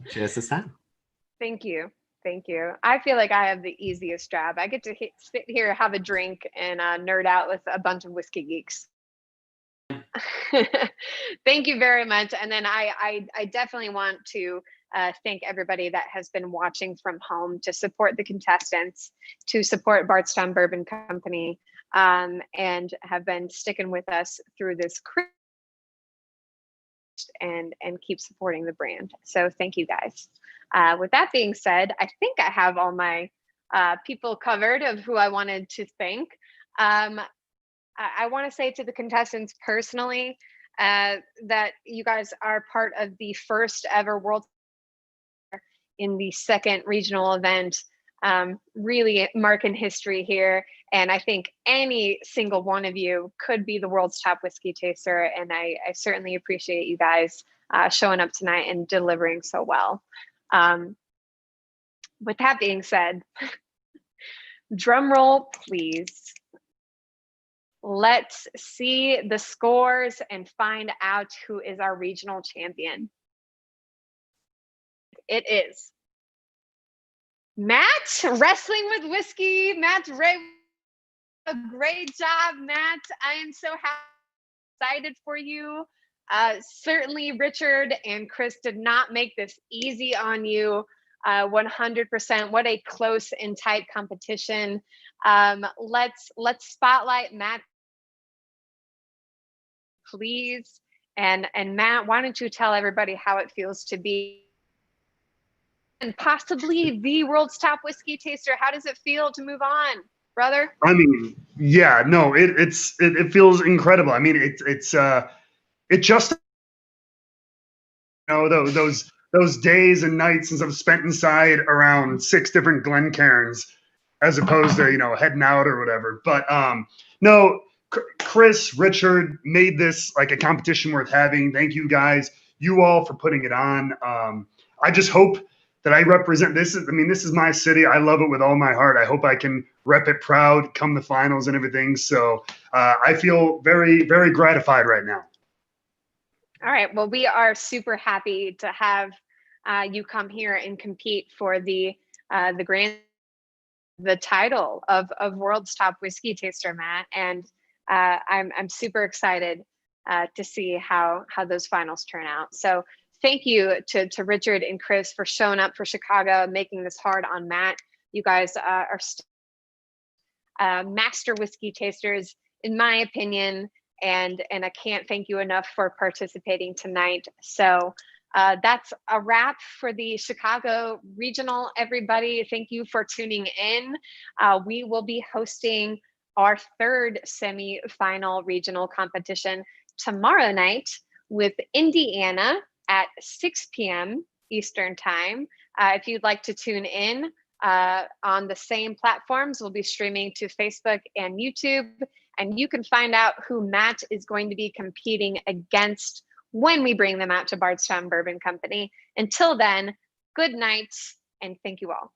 Cheers to Sam. Thank you. Thank you. I feel like I have the easiest job. I get to sit here, have a drink, and nerd out with a bunch of whiskey geeks. Thank you very much. And then I definitely want to thank everybody that has been watching from home to support the contestants, to support Bardstown Bourbon Company, and have been sticking with us through this and keep supporting the brand. So thank you guys. With that being said, I think I have all my people covered of who I wanted to thank. I want to say to the contestants personally that you guys are part of the first ever World in the second regional event, really marking history here. And I think any single one of you could be the world's top whiskey taster. And I certainly appreciate you guys showing up tonight and delivering so well. With that being said, drum roll, please. Let's see the scores and find out who is our regional champion. It is Matt, Wrestling with Whiskey. Matt Ray, a great job, Matt. I am so excited for you. Certainly Richard and Chris did not make this easy on you. 100%. What a close and tight competition. Let's spotlight Matt, please. And Matt, why don't you tell everybody how it feels to be and possibly the world's top whiskey taster? How does it feel to move on, brother? I mean, yeah, no, it feels incredible. I mean, it just, you know, those days and nights since I've spent inside around 6 different Glencairns as opposed to, you know, heading out or whatever. But no, Chris, Richard made this like a competition worth having. Thank you guys, you all, for putting it on. I just hope that I represent this. I mean, this is my city. I love it with all my heart. I hope I can rep it proud come the finals and everything. So I feel very, very gratified right now. All right. Well, we are super happy to have you come here and compete for the title of World's Top Whiskey Taster, Matt. And I'm super excited to see how those finals turn out. So thank you to Richard and Chris for showing up for Chicago, making this hard on Matt. You guys are master whiskey tasters, in my opinion, and I can't thank you enough for participating tonight. So that's a wrap for the Chicago Regional, everybody. Thank you for tuning in. We will be hosting our 3rd semi-final regional competition tomorrow night with Indiana at 6 p.m. Eastern Time. If you'd like to tune in on the same platforms, we'll be streaming to Facebook and YouTube, and you can find out who Matt is going to be competing against when we bring them out to Bardstown Bourbon Company. Until then, good night, and thank you all.